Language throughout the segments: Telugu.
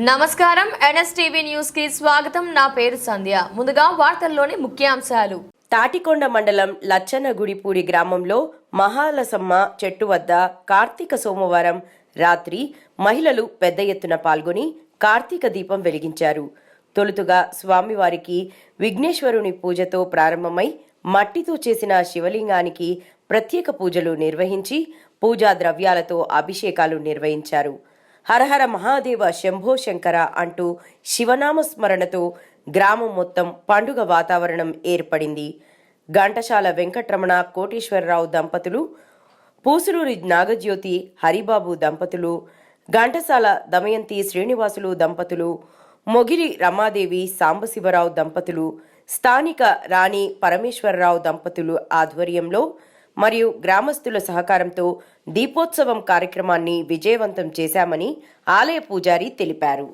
నమస్కారం ఎన్ఎస్టీవీ న్యూస్ కి స్వాగతం. నా పేరు సంధ్య. ముందుగా వార్తల్లోని ముఖ్యాంశాలు. తాటికొండ మండలం లచ్చన్నగుడిపూడి గ్రామంలో మహాలసమ్మ చెట్టు వద్ద కార్తీక సోమవారం రాత్రి మహిళలు పెద్ద ఎత్తున పాల్గొని కార్తీక దీపం వెలిగించారు. తొలుతుగా స్వామివారికి విఘ్నేశ్వరుని పూజతో ప్రారంభమై మట్టితో చేసిన శివలింగానికి ప్రత్యేక పూజలు నిర్వహించి పూజా ద్రవ్యాలతో అభిషేకాలు నిర్వహించారు. హరహర మహాదేవ శంభో శంకర అంటూ శివనామ స్మరణతో గ్రామం మొత్తం పండుగ వాతావరణం ఏర్పడింది. ఘంటసాల వెంకటరమణ కోటేశ్వరరావు దంపతులు, పూసులూరి నాగజ్యోతి హరిబాబు దంపతులు, ఘంటసాల దమయంతి శ్రీనివాసులు దంపతులు, మొగిరి రమాదేవి సాంబశివరావు దంపతులు, స్థానిక రాణి పరమేశ్వరరావు దంపతులు ఆధ్వర్యంలో మరియు గ్రామస్తుల సహకారంతో దీపోత్సవం కార్యక్రమాన్ని విజయవంతం చేశామని ఆలయ పూజారి తెలిపారు.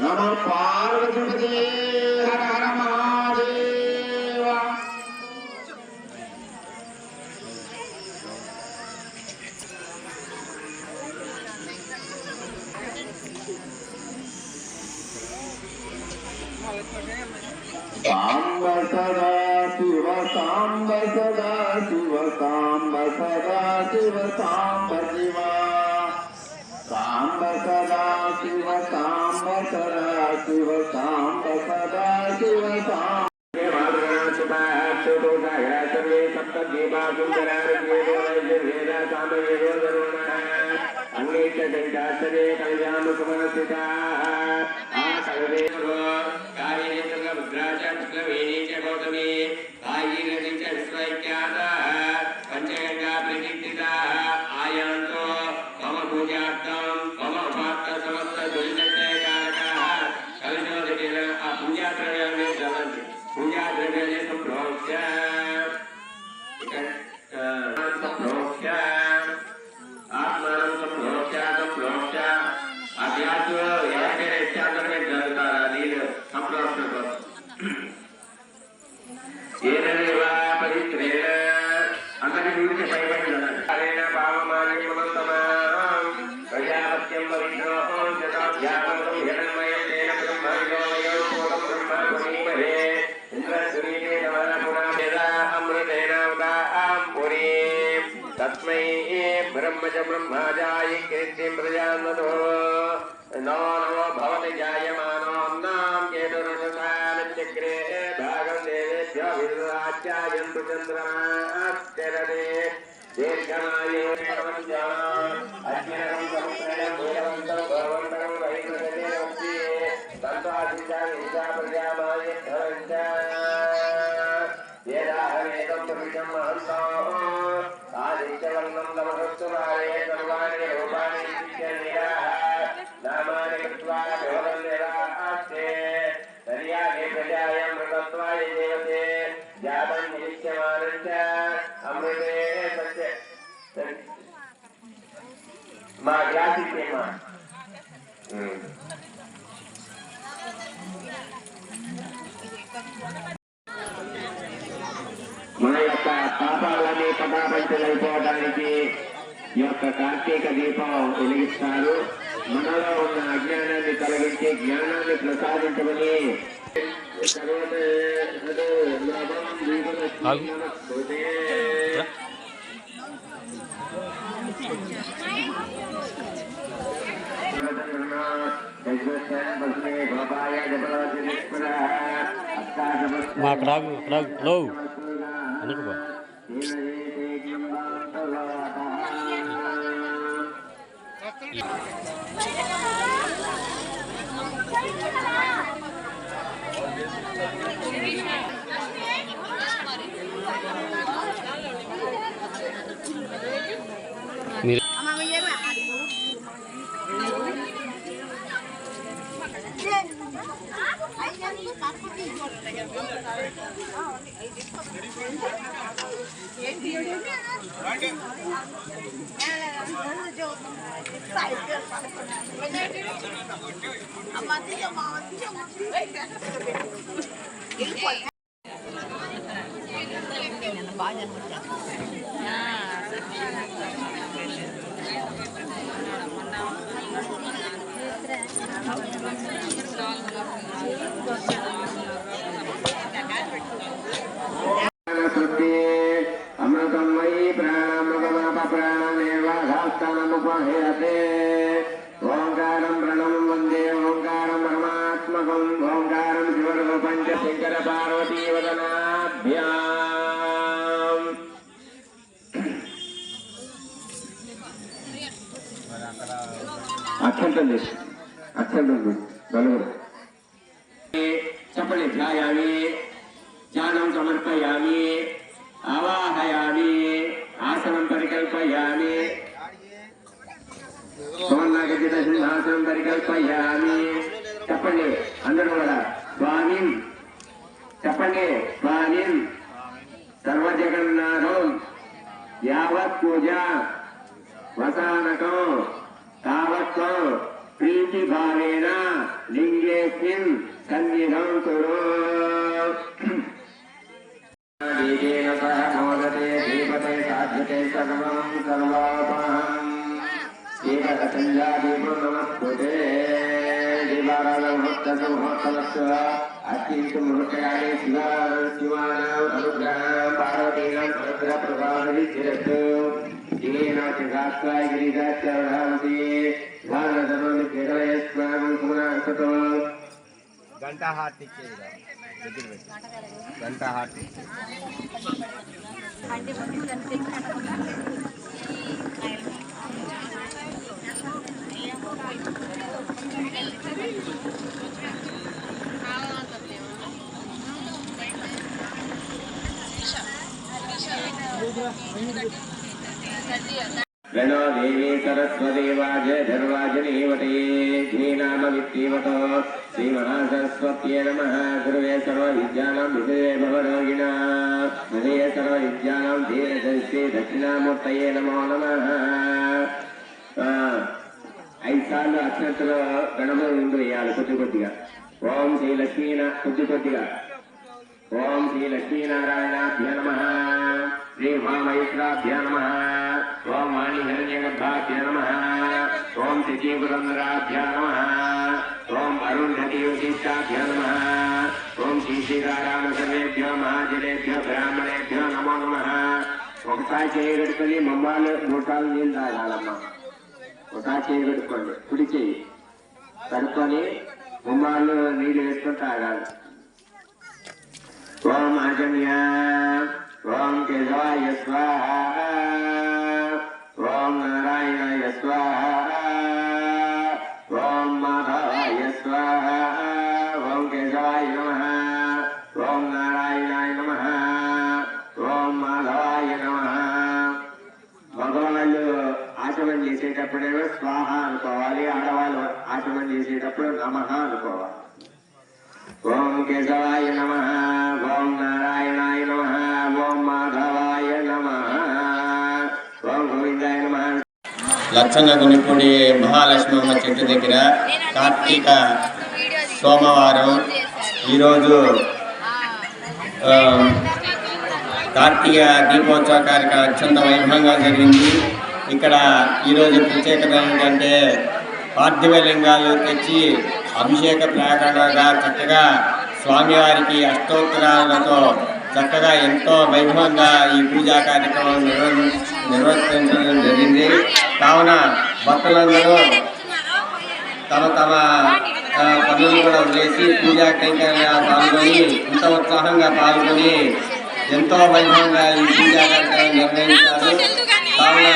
नमो पार्वती हर हर महादेव। सांब सदा शिव सांब सदा शिव सांब सदा शिव सांब शिवा सांब सदा शिव सांब सदा शिव सांब सदा शिव सांब तस्मै ब्रह्मज ब्रह्माजाय कीर्तिं प्रजानतो नो नमो भवति जायमानोऽन्नां केतुरुषसानचक्रे भागं देवेभ्यो विदुराचार्यन्तु चन्द्रमाश्चरते दीर्घमायुः अज्ञानं समुद्रं भूयवन्तं भगवन्तं वैकुण्ठे वन्ति तन्त्वादिशा विद्या प्रजामाय धरञ्च येदाहमेतं पुरुषं महन्तौ आदित्यवर्णं नमस्तुवारे सर्वाणि रूपाणि चित्यनिराः नामानि कृत्वा भोगं निरास्ते तर्यागे प्रजायां मृतत्वाय देवते जातं निरीक्ष्यमानं च अमृते सत्य मा ज्ञासिते मा మన యొక్క పాపాలని పటాపంచలైపోవడానికి ఈ యొక్క కార్తీక దీపం వెలిగిస్తారు. మనలో ఉన్న అజ్ఞానాన్ని తొలగించి జ్ఞానాన్ని ప్రసాదించమని హలో ఎందుకు మీరు Ay, అమృతం మయి ప్రాణమగమాప ప్రాణమేవాధాస్థానముపహేయతే ఓంకారం ప్రణవం వందే ఓంకారం పరమాత్మకం ఓంకారం శివరూపం చ శంకర పార్వతీ వదనాభ్యాం. అక్షంతం చేసి అక్షంతం నలుగురు చెప్పండి. ధ్యాయామి, ధ్యానం సమర్పయామి, ఆవాహయామి, ఆసనం పరికల్పయామి, సువర్ణాగజిత సింహాసనం పరికల్పయామి. చెప్పండి అందరూ కూడా. స్వామిం చెప్పండి. స్వామిం సర్వజగన్నాథం యావత్ పూజ వసానకం తావత్వం ప్రీతి భావేన లింగేస్మిన్ సన్నిధం కురు. దీపేన సహ మోదతే దీపతే సాధ్యతే సర్వం సర్వాపహం దీపకసంధ్యా దీపం నమస్తుతే. దీపారాధనముహూర్తముహూర్తమస్తు అత్యంత ముహూర్తకాలే శివానాం అనుగ్రహం పార్వతీనాం అనుగ్రహ ప్రభావరిచిరస్తు. దీనాచ శాస్త్రాయ గిరిజాచరణాంతి ధారధనం కేరళయస్వాం సుమనాసతో. గంటా హార్ట్ ఇచ్చేది దగ్గర పెట్టి గంటా హార్ట్ प्रणो देवी सरस्वती वाजे धर्वाजनीवते श्रीनाम वित्तीवतो श्रीमहासरस्वत्यै नमः. गुरुवे सर्वविद्यानां विषये भवरोगिणा हृदये सर्वविद्यानां धीरदर्शि दक्षिणामूर्तये नमो नमः. 5 సార్లు అక్షంతలో గణపతి ముందు వేయాలి కొద్దిగా. ఓం శ్రీ కొద్దిగా. ఓం శ్రీ లక్ష్మీనారాయణాభ్య నమః. శ్రీ మహామహేశ్వరాభ్య నమః. ఓం వాణిహిరణ్యగర్భాభ్య నమః. ఓం శచీపురంధరాభ్య నమః. ఓం అరుంధతీవశిష్టాభ్య నమః. ఓం శ్రీ సీతారామ సర్వేభ్యో మహాజనేభ్యో బ్రాహ్మణేభ్యో నమో నమః. ఒకసారి చేయగట్టుకొని మమ్మాలు 3 సార్లు నీళ్ళు తాగాలమ్మా. ఒకసారి చేయగట్టుకోండి. కుడి చేయి కడుక్కొని మమ్మాలు నీళ్ళు వేసుకొని తాగాలి. ఓం ఆజన్య ఓం కేశవాయ స్వాహ. ఓం నారాయణాయ స్వాహ. ఓం మాధవాయ స్వాహ. ఓం కేశవాయ నమః. ఓం నారాయణాయ నమః. ఓం మాధవాయ నమః. మగవాళ్ళు ఆచమనం చేసేటప్పుడేమో స్వాహ అనుకోవాలి, ఆడవాళ్ళు ఆచమనం చేసేటప్పుడు నమః అనుకోవాలి. ఓం కేశవాయ నమః. ఓం నారాయణాయ నమః. ఓం మాధవాయ నమః. ఓం గోవిందాయ నమః. లచ్చన్న గునిపూడి మహాలక్ష్మమ్మ చెట్టు దగ్గర కార్తీక సోమవారం ఈరోజు కార్తీక దీపోత్సవ కార్యక్రమం అత్యంత వైభవంగా జరిగింది. ఇక్కడ ఈరోజు ప్రత్యేకత ఏంటంటే పార్థివ లింగాలు తెచ్చి అభిషేక ప్రాకారంగా చక్కగా స్వామివారికి అష్టోత్తరాలతో చక్కగా ఎంతో వైభవంగా ఈ పూజా కార్యక్రమం నిర్వర్తించడం జరిగింది. కావున భక్తులందరూ తమ పనులు కూడా వదిలేసి పూజా కైంకర్యాలు పాల్గొని ఇంత ఉత్సాహంగా పాల్గొని ఎంతో వైభవంగా ఈ పూజా కార్యక్రమం నిర్వహించారు. కావున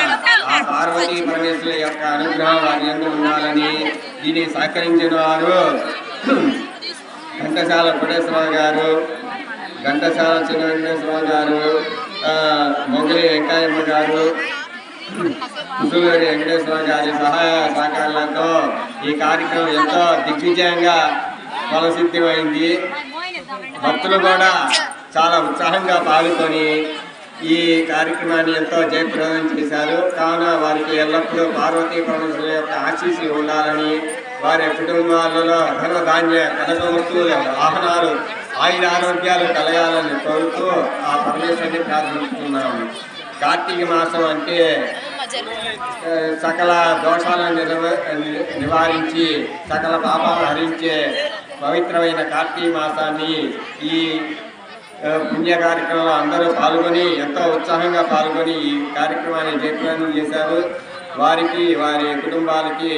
ఆ పార్వతీ పరమేశ్వరుల యొక్క అనుగ్రహం వారి యందు ఉండాలని దీన్ని సహకరించిన వారు ఘంటసాల కోటేశ్వరరావు గారు, ఘంటసాల చిన్న వెంకటేశ్వరరావు గారు, మొగలి వెంకయ్యమ్మ గారు, కుసులూరి వెంకటేశ్వర గారి సహాయ సహకారాలతో ఈ కార్యక్రమం ఎంతో దిగ్విజయంగా ఫలసిద్ధమైంది. భక్తులు కూడా చాలా ఉత్సాహంగా పాల్గొని ఈ కార్యక్రమాన్ని ఎంతో జయప్రదం చేశారు. కావున వారికి ఎల్లప్పుడూ పార్వతీ పరమేశ్వరుల యొక్క ఆశీస్సులు ఉండాలని, వారి కుటుంబాలలో ధన ధాన్య కనక వస్తువుల వాహనాలు ఆయుర ఆరోగ్యాలు కలగాలని కోరుతూ ఆ పరమేశ్వరుని ప్రార్థిస్తున్నాము. కార్తీక మాసం అంటే సకల దోషాలను నివారించి సకల పాపాలను హరించే పవిత్రమైన కార్తీక మాసాన్ని ఈ పుణ్య కార్యక్రమంలో అందరూ పాల్గొని ఎంతో ఉత్సాహంగా పాల్గొని ఈ కార్యక్రమాన్ని జయప్రదం చేశారు. వారికి వారి కుటుంబాలకి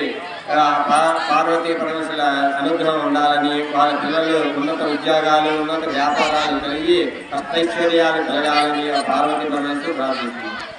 పార్వతీ పరమేశ్వరుల అనుగ్రహం ఉండాలని, వారి పిల్లలు ఉన్నత ఉద్యోగాలు ఉన్నత వ్యాపారాలు కలిగి అష్టైశ్వర్యాలు కలగాలని ఆ పార్వతీ పరమేశ్వరుడు ప్రార్థిస్తున్నారు.